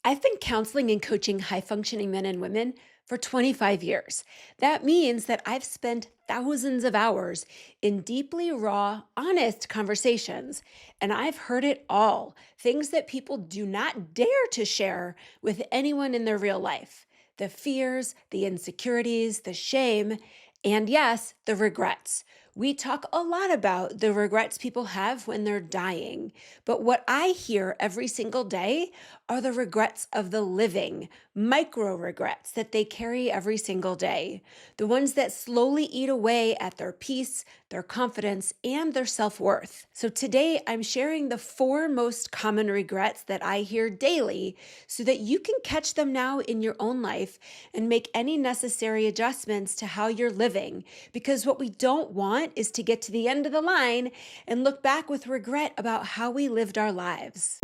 I've been counseling and coaching high functioning men and women for 25 years. That means that I've spent thousands of hours in deeply raw, honest conversations, and I've heard it all, things that people do not dare to share with anyone in their real life. The fears, the insecurities, the shame, and yes, the regrets. We talk a lot about the regrets people have when they're dying, but what I hear every single day are the regrets of the living, micro regrets that they carry every single day, the ones that slowly eat away at their peace, their confidence, and their self worth. So today I'm sharing the four most common regrets that I hear daily so that you can catch them now in your own life and make any necessary adjustments to how you're living. Because what we don't want is to get to the end of the line and look back with regret about how we lived our lives.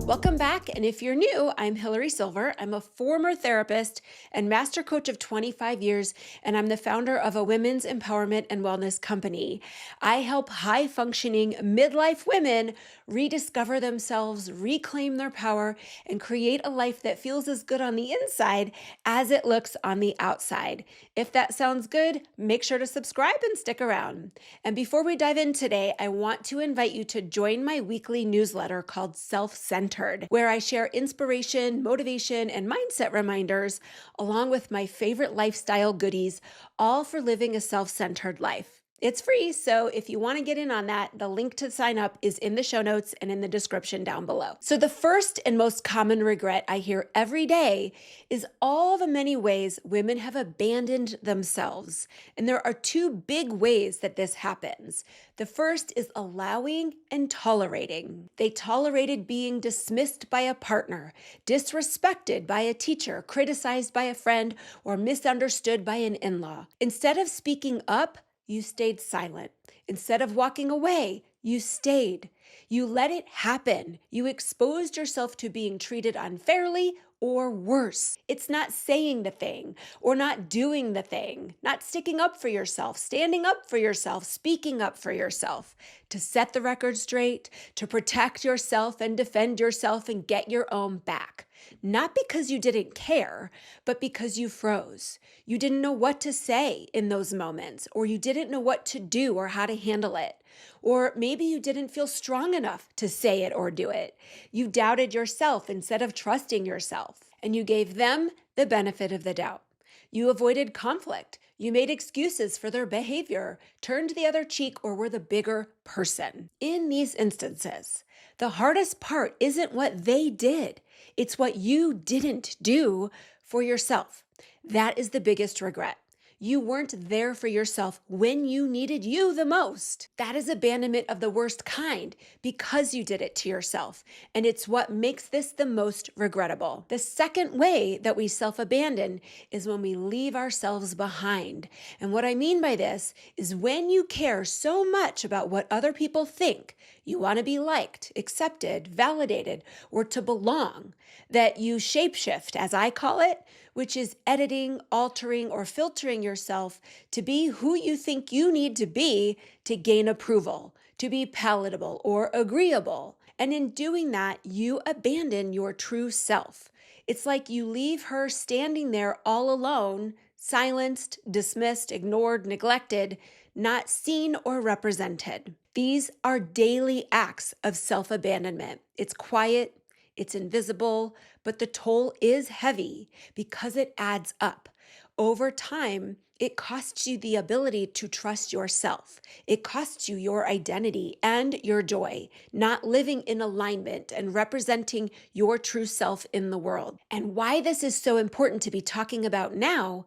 Welcome back. And if you're new, I'm Hilary Silver. I'm a former therapist and master coach of 25 years, and I'm the founder of a women's empowerment and wellness company. I help high functioning midlife women rediscover themselves, reclaim their power, and create a life that feels as good on the inside as it looks on the outside. If that sounds good, make sure to subscribe and stick around. And before we dive in today, I want to invite you to join my weekly newsletter called Self-Centered, where I share inspiration, motivation, and mindset reminders, along with my favorite lifestyle goodies, all for living a self-centered life. It's free, so if you want to get in on that, the link to sign up is in the show notes and in the description down below. So the first and most common regret I hear every day is all the many ways women have abandoned themselves. And there are two big ways that this happens. The first is allowing and tolerating. They tolerated being dismissed by a partner, disrespected by a teacher, criticized by a friend, or misunderstood by an in-law. Instead of speaking up, you stayed silent. Instead of walking away, you stayed. You let it happen. You exposed yourself to being treated unfairly or worse. It's not saying the thing or not doing the thing, not sticking up for yourself, standing up for yourself, speaking up for yourself, to set the record straight, to protect yourself and defend yourself and get your own back. Not because you didn't care, but because you froze. You didn't know what to say in those moments, or you didn't know what to do or how to handle it. Or maybe you didn't feel strong enough to say it or do it. You doubted yourself instead of trusting yourself, and you gave them the benefit of the doubt. You avoided conflict. You made excuses for their behavior, turned the other cheek, or were the bigger person. In these instances, the hardest part isn't what they did. It's what you didn't do for yourself. That is the biggest regret. You weren't there for yourself when you needed you the most. That is abandonment of the worst kind because you did it to yourself. And it's what makes this the most regrettable. The second way that we self-abandon is when we leave ourselves behind. And what I mean by this is when you care so much about what other people think, you want to be liked, accepted, validated, or to belong, that you shapeshift, as I call it, which is editing, altering, or filtering yourself to be who you think you need to be to gain approval, to be palatable or agreeable. And in doing that, you abandon your true self. It's like you leave her standing there all alone, silenced, dismissed, ignored, neglected, not seen or represented. These are daily acts of self-abandonment. It's quiet, it's invisible, but the toll is heavy because it adds up. Over time, it costs you the ability to trust yourself. It costs you your identity and your joy, not living in alignment and representing your true self in the world. And why this is so important to be talking about now,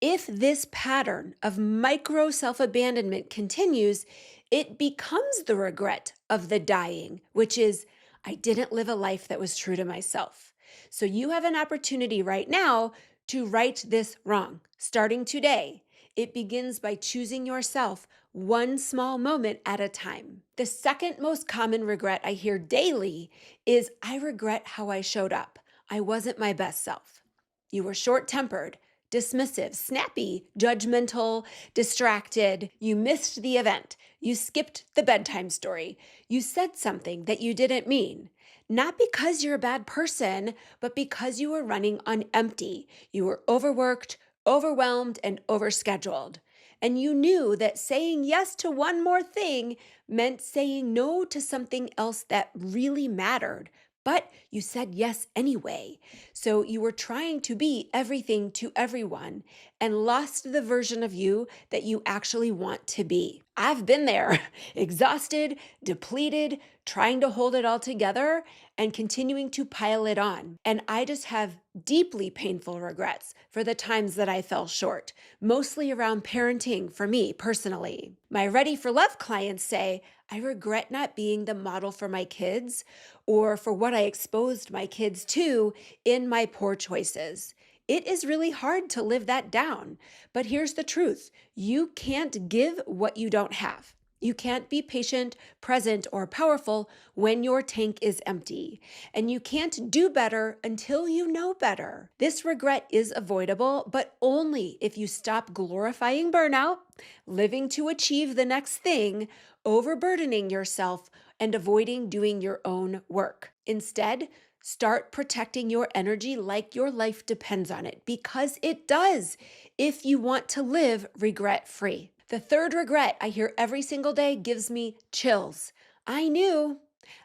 if this pattern of micro self-abandonment continues, it becomes the regret of the dying, which is, I didn't live a life that was true to myself. So you have an opportunity right now to right this wrong. Starting today, it begins by choosing yourself one small moment at a time. The second most common regret I hear daily is, I regret how I showed up. I wasn't my best self. You were short-tempered, dismissive, snappy, judgmental, distracted. You missed the event. You skipped the bedtime story. You said something that you didn't mean. Not because you're a bad person, but because you were running on empty. You were overworked, overwhelmed, and overscheduled. And you knew that saying yes to one more thing meant saying no to something else that really mattered. But you said yes anyway. So you were trying to be everything to everyone and lost the version of you that you actually want to be. I've been there, exhausted, depleted, trying to hold it all together and continuing to pile it on. And I just have deeply painful regrets for the times that I fell short, mostly around parenting for me personally. My Ready for Love clients say, I regret not being the model for my kids or for what I exposed my kids to in my poor choices. It is really hard to live that down. But here's the truth. You can't give what you don't have. You can't be patient, present, or powerful when your tank is empty. And you can't do better until you know better. This regret is avoidable, but only if you stop glorifying burnout, living to achieve the next thing, overburdening yourself, and avoiding doing your own work. Instead, start protecting your energy like your life depends on it, because it does, if you want to live regret-free. The third regret I hear every single day gives me chills. I knew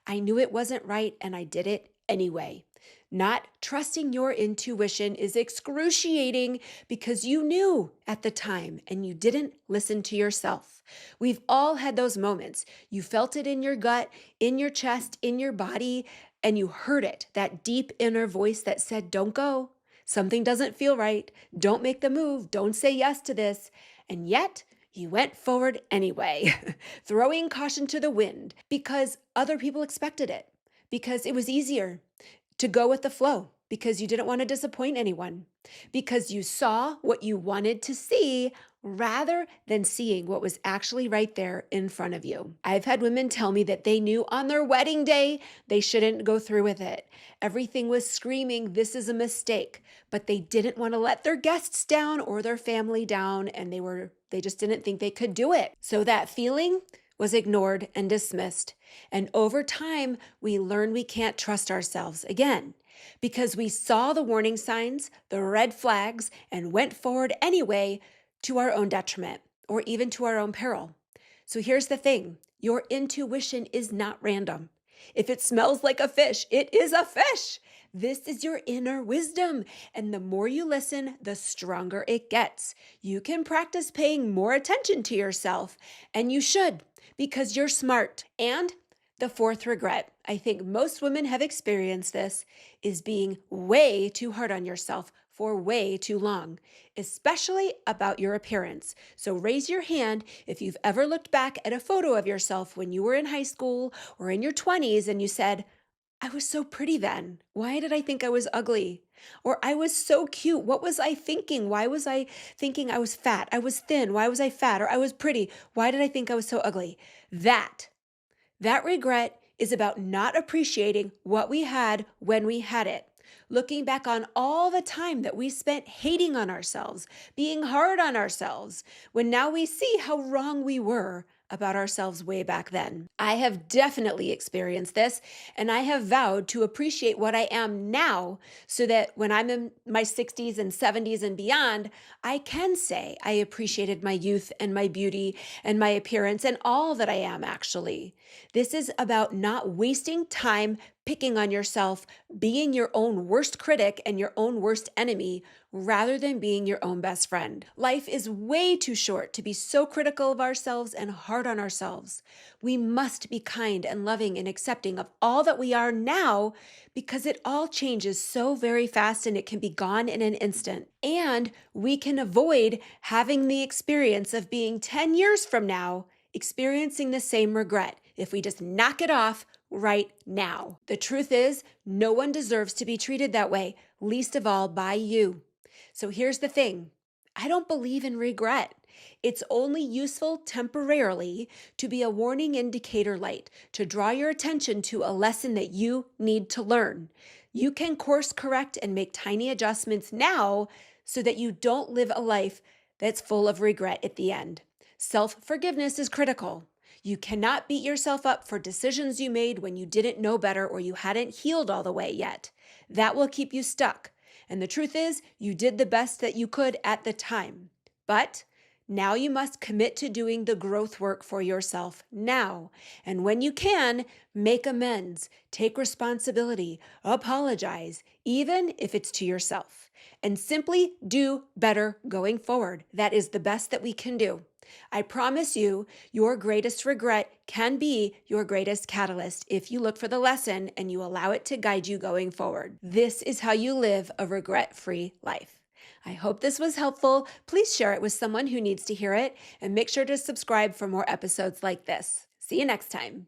it wasn't right and I did it anyway. Not trusting your intuition is excruciating because you knew at the time and you didn't listen to yourself. We've all had those moments. You felt it in your gut, in your chest, in your body, and you heard it, that deep inner voice that said, don't go. Something doesn't feel right. Don't make the move. Don't say yes to this. And yet, you went forward anyway, throwing caution to the wind because other people expected it, because it was easier to go with the flow, because you didn't want to disappoint anyone, because you saw what you wanted to see rather than seeing what was actually right there in front of you. I've had women tell me that they knew on their wedding day they shouldn't go through with it. Everything was screaming, this is a mistake, but they didn't want to let their guests down or their family down, and they just didn't think they could do it. So that feeling was ignored and dismissed. And over time, we learn we can't trust ourselves again because we saw the warning signs, the red flags, and went forward anyway to our own detriment or even to our own peril. So here's the thing. Your intuition is not random. If it smells like a fish, it is a fish. This is your inner wisdom. And the more you listen, the stronger it gets. You can practice paying more attention to yourself, and you should, because you're smart. And the fourth regret, I think most women have experienced this, is being way too hard on yourself for way too long, especially about your appearance. So raise your hand if you've ever looked back at a photo of yourself when you were in high school or in your 20s and you said, I was so pretty then. Why did I think I was ugly? Or I was so cute. What was I thinking? Why was I thinking I was fat? I was thin. Why was I fat? Or I was pretty. Why did I think I was so ugly? That regret is about not appreciating what we had when we had it. Looking back on all the time that we spent hating on ourselves, being hard on ourselves, when now we see how wrong we were about ourselves way back then. I have definitely experienced this, and I have vowed to appreciate what I am now so that when I'm in my 60s and 70s and beyond, I can say I appreciated my youth and my beauty and my appearance and all that I am actually. This is about not wasting time picking on yourself, being your own worst critic and your own worst enemy, rather than being your own best friend. Life is way too short to be so critical of ourselves and hard on ourselves. We must be kind and loving and accepting of all that we are now because it all changes so very fast and it can be gone in an instant. And we can avoid having the experience of being 10 years from now experiencing the same regret if we just knock it off right now. The truth is, no one deserves to be treated that way, least of all by you. So here's the thing. I don't believe in regret. It's only useful temporarily to be a warning indicator light, to draw your attention to a lesson that you need to learn. You can course correct and make tiny adjustments now so that you don't live a life that's full of regret at the end. Self-forgiveness is critical. You cannot beat yourself up for decisions you made when you didn't know better or you hadn't healed all the way yet. That will keep you stuck. And the truth is, you did the best that you could at the time. But now you must commit to doing the growth work for yourself now. And when you can, make amends, take responsibility, apologize, even if it's to yourself, and simply do better going forward. That is the best that we can do. I promise you, your greatest regret can be your greatest catalyst if you look for the lesson and you allow it to guide you going forward. This is how you live a regret-free life. I hope this was helpful. Please share it with someone who needs to hear it, and make sure to subscribe for more episodes like this. See you next time.